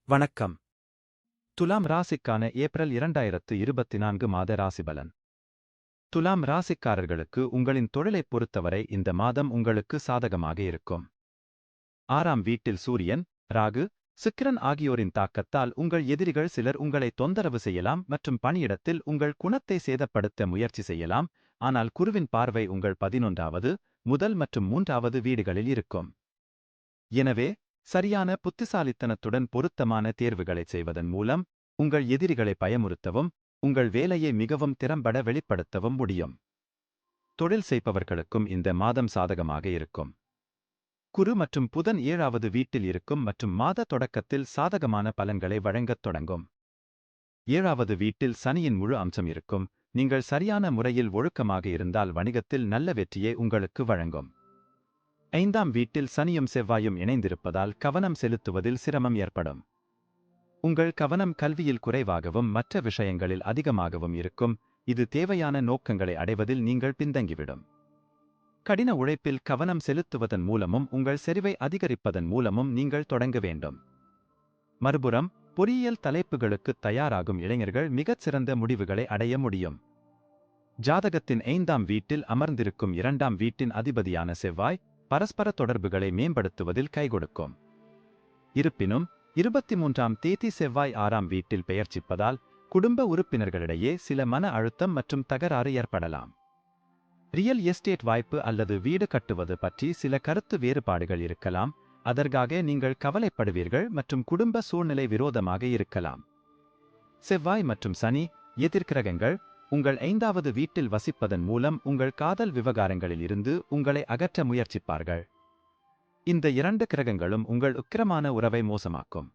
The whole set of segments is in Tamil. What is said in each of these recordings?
வணக்கம். துலாம் ராசிக்கான ஏப்ரல் 2024 மாத ராசிபலன். துலாம் ராசிக்காரர்களுக்கு உங்களின் தொழிலைப் பொறுத்தவரை இந்த மாதம் உங்களுக்கு சாதகமாக இருக்கும். 6ஆம் வீட்டில் சூரியன், ராகு, சுக்கிரன் ஆகியோரின் தாக்கத்தால் உங்கள் எதிரிகள் சிலர் உங்களை தொந்தரவு செய்யலாம் மற்றும் பணியிடத்தில் உங்கள் குணத்தை சேதப்படுத்த முயற்சி செய்யலாம். ஆனால் குருவின் பார்வை உங்கள் 11வது, முதல் மற்றும் 3வது வீடுகளில் இருக்கும். எனவே சரியான புத்திசாலித்தனத்துடன் பொருத்தமான தேர்வுகளைச் செய்வதன் மூலம் உங்கள் எதிரிகளை பயமுறுத்தவும் உங்கள் வேலையை மிகவும் திறம்பட வெளிப்படுத்தவும் முடியும். தொழில் செய்பவர்களுக்கும் இந்த மாதம் சாதகமாக இருக்கும். குரு மற்றும் புதன் 7வது வீட்டில் இருக்கும் மற்றும் மாத தொடக்கத்தில் சாதகமான பலன்களை வழங்கத் தொடங்கும். 7வது வீட்டில் சனியின் முழு அம்சம் இருக்கும். நீங்கள் சரியான முறையில் ஒழுக்கமாக இருந்தால் வணிகத்தில் நல்ல வெற்றியை உங்களுக்கு வழங்கும். 5ஆம் வீட்டில் சனியும் செவ்வாயும் இணைந்திருப்பதால் கவனம் செலுத்துவதில் சிரமம் ஏற்படும். உங்கள் கவனம் கல்வியில் குறைவாகவும் மற்ற விஷயங்களில் அதிகமாகவும் இருக்கும். இது தேவையான நோக்கங்களை அடைவதில் நீங்கள் பின்தங்கிவிடும். கடின உழைப்பில் கவனம் செலுத்துவதன் மூலமும் உங்கள் செறிவை அதிகரிப்பதன் மூலமும் நீங்கள் தொடங்க வேண்டும். மறுபுறம் பொறியியல் தலைப்புகளுக்கு தயாராகும் இளைஞர்கள் மிகச்சிறந்த முடிவுகளை அடைய முடியும். ஜாதகத்தின் 5ஆம் வீட்டில் அமர்ந்திருக்கும் 2ஆம் வீட்டின் அதிபதியான செவ்வாய் பரஸ்பர தொடர்புகளை மேம்படுத்துவதில் கைகொடுக்கும். இருப்பினும் 23ஆம் தேதி செவ்வாய் 6ஆம் வீட்டில் பெயர்ச்சிப்பதால் குடும்ப உறுப்பினர்களிடையே சில மன அழுத்தம் மற்றும் தகராறு ஏற்படலாம். ரியல் எஸ்டேட் வாய்ப்பு அல்லது வீடு கட்டுவது பற்றி சில கருத்து வேறுபாடுகள் இருக்கலாம். அதற்காக நீங்கள் கவலைப்படுவீர்கள் மற்றும் குடும்ப சூழ்நிலை விரோதமாக இருக்கலாம். செவ்வாய் மற்றும் சனி எதிர்க்கிரகங்கள் உங்கள் 5வது வீட்டில் வசிப்பதன் மூலம் உங்கள் காதல் விவகாரங்களில் இருந்து உங்களை அகற்ற முயற்சிப்பார்கள். இந்த 2 கிரகங்களும் உங்கள் உக்கிரமான உறவை மோசமாக்கும்.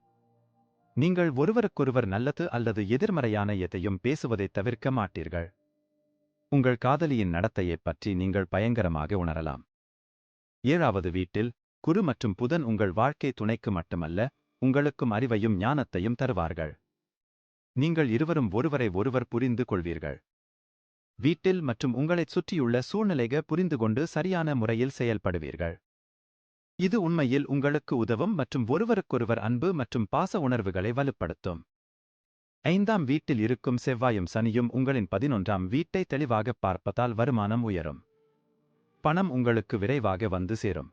நீங்கள் ஒருவருக்கொருவர் நல்லது அல்லது எதிர்மறையான எதையும் பேசுவதை தவிர்க்க மாட்டீர்கள். உங்கள் காதலியின் நடத்தையைப் பற்றி நீங்கள் பயங்கரமாக உணரலாம். 7வது வீட்டில் குரு மற்றும் புதன் உங்கள் வாழ்க்கை துணைக்கு மட்டுமல்ல, உங்களுக்கும் அறிவையும் ஞானத்தையும் தருவார்கள். நீங்கள் இருவரும் ஒருவரை ஒருவர் புரிந்து கொள்வீர்கள். வீட்டில் மற்றும் உங்களைச் சுற்றியுள்ள சூழ்நிலைகளை புரிந்துகொண்டு சரியான முறையில் செயல்படுவீர்கள். இது உண்மையில் உங்களுக்கு உதவும் மற்றும் ஒருவருக்கொருவர் அன்பு மற்றும் பாச உணர்வுகளை வலுப்படுத்தும். 5ஆம் வீட்டில் இருக்கும் செவ்வாயும் சனியும் உங்களின் 11ஆம் வீட்டை தெளிவாகப் பார்ப்பதால் வருமானம் உயரும். பணம் உங்களுக்கு விரைவாக வந்து சேரும்.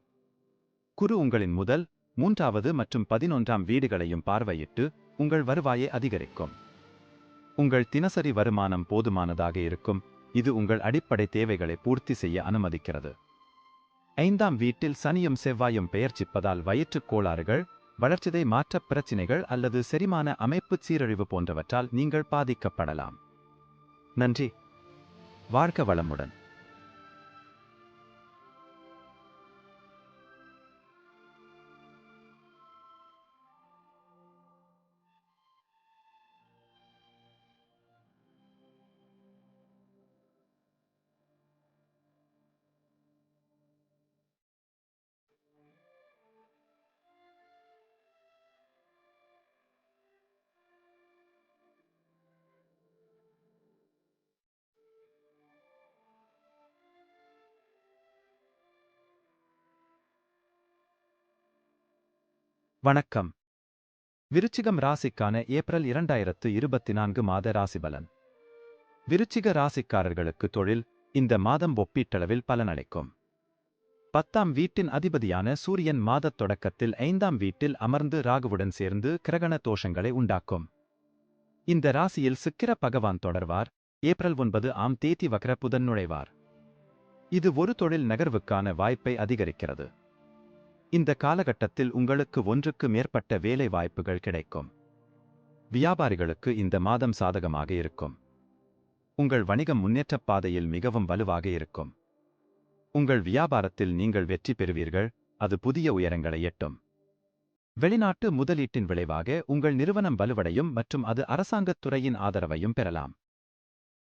குரு உங்களின் முதல், 3வது மற்றும் 11ஆம் வீடுகளையும் பார்வையிட்டு உங்கள் வருவாயை அதிகரிக்கும். உங்கள் தினசரி வருமானம் போதுமானதாக இருக்கும். இது உங்கள் அடிப்படை தேவைகளை பூர்த்தி செய்ய அனுமதிக்கிறது. 5ஆம் வீட்டில் சனியும் செவ்வாயும் பெயர்ச்சிப்பதால் வயிற்றுக் கோளாறுகள், வளர்ச்சிதை மாற்றப் பிரச்சினைகள் அல்லது செரிமான அமைப்பு சீரழிவு போன்றவற்றால் நீங்கள் பாதிக்கப்படலாம். நன்றி. வாழ்க வளமுடன். வணக்கம். விருச்சிகம் ராசிக்கான ஏப்ரல் 2024 மாத ராசிபலன். விருச்சிக ராசிக்காரர்களுக்கு தொழில் இந்த மாதம் ஒப்பீட்டளவில் பலனளிக்கும். 10ஆம் வீட்டின் அதிபதியான சூரியன் மாதத் தொடக்கத்தில் 5ஆம் வீட்டில் அமர்ந்து ராகுவுடன் சேர்ந்து கிரகண தோஷங்களை உண்டாக்கும். இந்த ராசியில் சுக்கிர பகவான் தொடர்வார். ஏப்ரல் 9ஆம் தேதி வக்ர புதன் நுழைவார். இது ஒரு தொழில் நகர்வுக்கான வாய்ப்பை அதிகரிக்கிறது. இந்த காலகட்டத்தில் உங்களுக்கு ஒன்றுக்கு மேற்பட்ட வேலை வாய்ப்புகள் கிடைக்கும். வியாபாரிகளுக்கு இந்த மாதம் சாதகமாக இருக்கும். உங்கள் வணிகம் முன்னேற்றப் பாதையில் மிகவும் வலுவாக இருக்கும். உங்கள் வியாபாரத்தில் நீங்கள் வெற்றி பெறுவீர்கள். அது புதிய உயரங்களை எட்டும். வெளிநாட்டு முதலீட்டின் விளைவாக உங்கள் நிறுவனம் வலுவடையும் மற்றும் அது அரசாங்கத் துறையின் ஆதரவையும் பெறலாம்.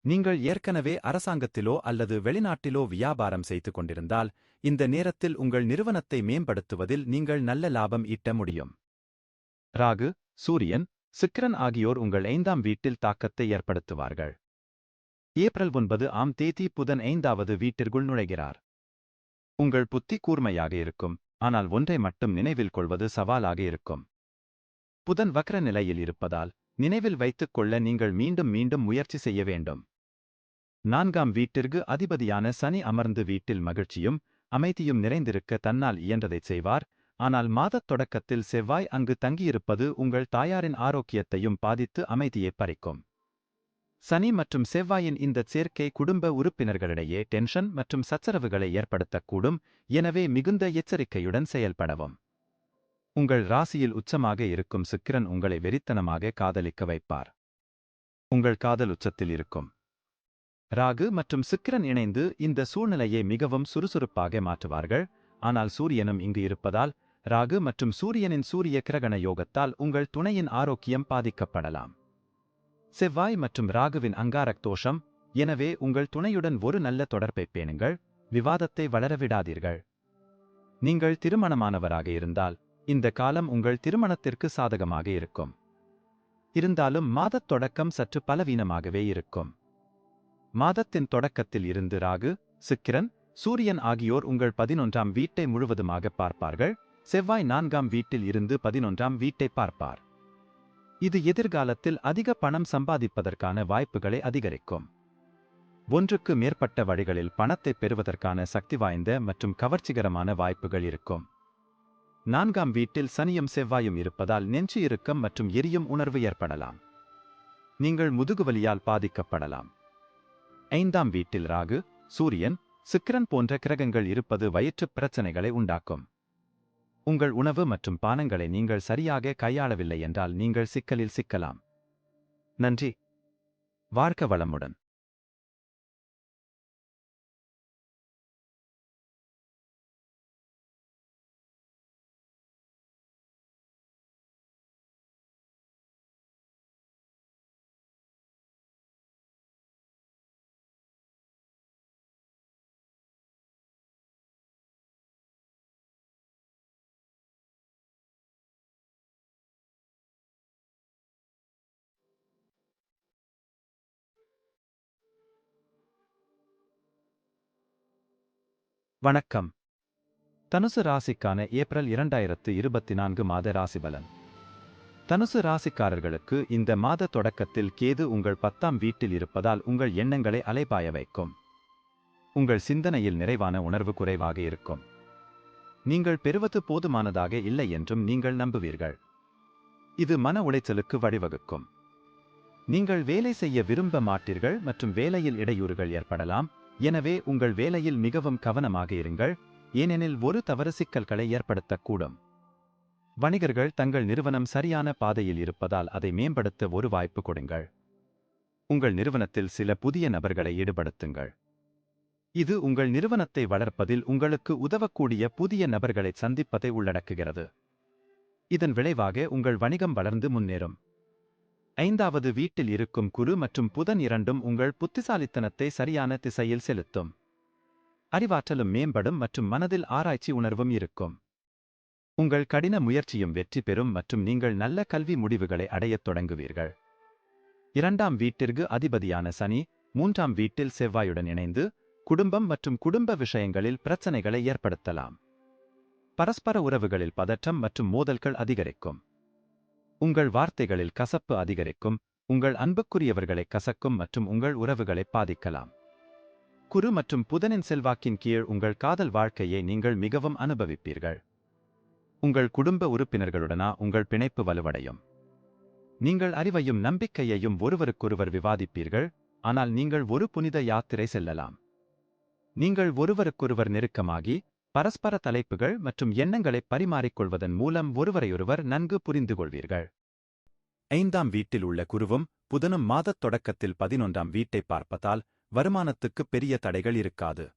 நீங்கள் ஏற்கனவே அரசாங்கத்திலோ அல்லது வெளிநாட்டிலோ வியாபாரம் செய்து கொண்டிருந்தால் இந்த நேரத்தில் உங்கள் நிறுவனத்தை மேம்படுத்துவதில் நீங்கள் நல்ல லாபம் ஈட்ட முடியும். ராகு, சூரியன், சுக்கிரன் ஆகியோர் உங்கள் 5ஆம் வீட்டில் தாக்கத்தை ஏற்படுத்துவார்கள். ஏப்ரல் 9ஆம் தேதி புதன் 5வது வீட்டிற்குள் நுழைகிறார். உங்கள் புத்தி கூர்மையாக இருக்கும், ஆனால் ஒன்றை மட்டும் நினைவில் கொள்வது சவாலாக இருக்கும். புதன் வக்ர நிலையில் இருப்பதால் நினைவில் வைத்துக் கொள்ள நீங்கள் மீண்டும் மீண்டும் முயற்சி செய்ய வேண்டும். 4ஆம் வீட்டிற்கு அதிபதியான சனி அமர்ந்து வீட்டில் மகிழ்ச்சியும் அமைதியும் நிறைந்திருக்க தன்னால் இயன்றதைச் செய்வார். ஆனால் மாதத் தொடக்கத்தில் செவ்வாய் அங்கு தங்கியிருப்பது உங்கள் தாயாரின் ஆரோக்கியத்தையும் பாதித்து அமைதியை பறிக்கும். சனி மற்றும் செவ்வாயின் இந்தச் சேர்க்கை குடும்ப உறுப்பினர்களிடையே டென்ஷன் மற்றும் சச்சரவுகளை ஏற்படுத்தக்கூடும். எனவே மிகுந்த எச்சரிக்கையுடன் செயல்படவும். உங்கள் ராசியில் உச்சமாக இருக்கும் சுக்கிரன் உங்களை வெறித்தனமாக காதலிக்க வைப்பார். உங்கள் காதல் உச்சத்தில் இருக்கும் ராகு மற்றும் சுக்கிரன் இணைந்து இந்த சூழ்நிலையை மிகவும் சுறுசுறுப்பாக மாற்றுவார்கள். ஆனால் சூரியனும் இங்கு இருப்பதால் ராகு மற்றும் சூரியனின் சூரிய கிரகண யோகத்தால் உங்கள் துணையின் ஆரோக்கியம் பாதிக்கப்படலாம். செவ்வாய் மற்றும் ராகுவின் அங்காரக் தோஷம். எனவே உங்கள் துணையுடன் ஒரு நல்ல தொடர்பை பேணுங்கள். விவாதத்தை வளரவிடாதீர்கள். நீங்கள் திருமணமானவராக இருந்தால் இந்த காலம் உங்கள் திருமணத்திற்கு சாதகமாக இருக்கும். இருந்தாலும் மாதத் தொடக்கம் சற்று பலவீனமாகவே இருக்கும். மாதத்தின் தொடக்கத்தில் இருந்து ராகு, சுக்கிரன், சூரியன் ஆகியோர் உங்கள் 11ஆம் வீட்டை முழுவதுமாக பார்ப்பார்கள். செவ்வாய் 4ஆம் வீட்டில் இருந்து 11ஆம் வீட்டை பார்ப்பார். இது எதிர்காலத்தில் அதிக பணம் சம்பாதிப்பதற்கான வாய்ப்புகளை அதிகரிக்கும். ஒன்றுக்கு மேற்பட்ட வழிகளில் பணத்தை பெறுவதற்கான சக்தி வாய்ந்த மற்றும் கவர்ச்சிகரமான வாய்ப்புகள் இருக்கும். 4ஆம் வீட்டில் சனியும் செவ்வாயும் இருப்பதால் நெஞ்சு இறுக்கம் மற்றும் எரியும் உணர்வு ஏற்படலாம். நீங்கள் முதுகுவலியால் பாதிக்கப்படலாம். 5ஆம் வீட்டில் ராகு, சூரியன், சுக்கிரன் போன்ற கிரகங்கள் இருப்பது வயிற்றுப் பிரச்சனைகளை உண்டாக்கும். உங்கள் உணவு மற்றும் பானங்களை நீங்கள் சரியாக கையாளவில்லை என்றால் நீங்கள் சிக்கலில் சிக்கலாம். நன்றி. வாழ்க வளமுடன். வணக்கம். தனுசு ராசிக்கான ஏப்ரல் 2024 மாத ராசிபலன். தனுசு ராசிக்காரர்களுக்கு இந்த மாத தொடக்கத்தில் கேது உங்கள் 10ஆம் வீட்டில் இருப்பதால் உங்கள் எண்ணங்களை அலைபாய வைக்கும். உங்கள் சிந்தனையில் நிறைவான உணர்வு குறைவாக இருக்கும். நீங்கள் பெறுவது போதுமானதாக இல்லை என்றும் நீங்கள் நம்புவீர்கள். இது மன உளைச்சலுக்கு வழிவகுக்கும். நீங்கள் வேலை செய்ய விரும்ப மாட்டீர்கள் மற்றும் வேலையில் இடையூறுகள் ஏற்படலாம். எனவே உங்கள் வேலையில் மிகவும் கவனமாக இருங்கள். ஏனெனில் ஒரு தவறு சிக்கல்களை ஏற்படுத்தக்கூடும். வணிகர்கள் தங்கள் நிறுவனம் சரியான பாதையில் இருப்பதால் அதை மேம்படுத்த ஒரு வாய்ப்பு கொடுங்கள். உங்கள் நிறுவனத்தில் சில புதிய நபர்களை ஈடுபடுத்துங்கள். இது உங்கள் நிறுவனத்தை வளர்ப்பதில் உங்களுக்கு உதவக்கூடிய புதிய நபர்களை சந்திப்பதை உள்ளடக்குகிறது. இதன் விளைவாக உங்கள் வணிகம் வளர்ந்து முன்னேறும். 5வது வீட்டில் இருக்கும் குரு மற்றும் புதன் இரண்டும் உங்கள் புத்திசாலித்தனத்தை சரியான திசையில் செலுத்தும். அறிவாற்றலும் மேம்படும் மற்றும் மனதில் ஆராய்ச்சி உணர்வும் இருக்கும். உங்கள் கடின முயற்சியும் வெற்றி பெறும் மற்றும் நீங்கள் நல்ல கல்வி முடிவுகளை அடையத் தொடங்குவீர்கள். 2ஆம் வீட்டிற்கு அதிபதியான சனி 3ஆம் வீட்டில் செவ்வாயுடன் இணைந்து குடும்பம் மற்றும் குடும்ப விஷயங்களில் பிரச்சனைகளை ஏற்படுத்தலாம். பரஸ்பர உறவுகளில் பதற்றம் மற்றும் மோதல்கள் அதிகரிக்கும். உங்கள் வார்த்தைகளில் கசப்பு அதிகரிக்கும். உங்கள் அன்புக்குரியவர்களை கசக்கும் மற்றும் உங்கள் உறவுகளை பாதிக்கலாம். குரு மற்றும் புதனின் செல்வாக்கின் கீழ் உங்கள் காதல் வாழ்க்கையை நீங்கள் மிகவும் அனுபவிப்பீர்கள். உங்கள் குடும்ப உறுப்பினர்களுடனா உங்கள் பிணைப்பு வலுவடையும். நீங்கள் அறிவையும் நம்பிக்கையையும் ஒருவருக்கொருவர் விவாதிப்பீர்கள். ஆனால் நீங்கள் ஒரு புனித யாத்திரை செல்லலாம். நீங்கள் ஒருவருக்கொருவர் நெருக்கமாகி பரஸ்பர தலைப்புகள் மற்றும் எண்ணங்களை பரிமாறிக்கொள்வதன் மூலம் ஒருவரையொருவர் நன்கு புரிந்து கொள்வீர்கள். 5ஆம் வீட்டில் உள்ள குருவும் புதனும் மாதத் தொடக்கத்தில் 11ஆம் வீட்டை பார்ப்பதால் வருமானத்துக்கு பெரிய தடைகள் இருக்காது.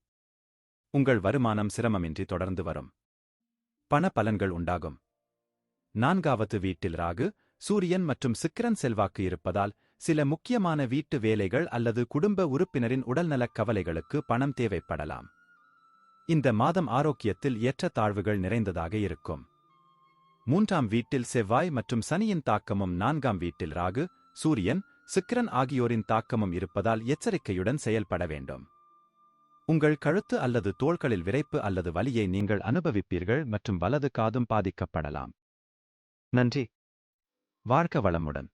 உங்கள் வருமானம் சிரமமின்றி தொடர்ந்து வரும். பண பலன்கள் உண்டாகும். 4வது வீட்டில் ராகு, சூரியன் மற்றும் சுக்கிரன் செல்வாக்கு இருப்பதால் சில முக்கியமான வீட்டு வேலைகள் அல்லது குடும்ப உறுப்பினரின் உடல்நலக் கவலைகளுக்கு பணம் தேவைப்படலாம். இந்த மாதம் ஆரோக்கியத்தில் ஏற்றத்தாழ்வுகள் நிறைந்ததாக இருக்கும். 3ஆம் வீட்டில் செவ்வாய் மற்றும் சனியின் தாக்கமும் 4ஆம் வீட்டில் ராகு, சூரியன், சுக்கிரன் ஆகியோரின் தாக்கமும் இருப்பதால் எச்சரிக்கையுடன் செயல்பட வேண்டும். உங்கள் கழுத்து அல்லது தோள்களில் விரைப்பு அல்லது வலியை நீங்கள் அனுபவிப்பீர்கள் மற்றும் வலது காதும் பாதிக்கப்படலாம். நன்றி. வாழ்க வளமுடன்.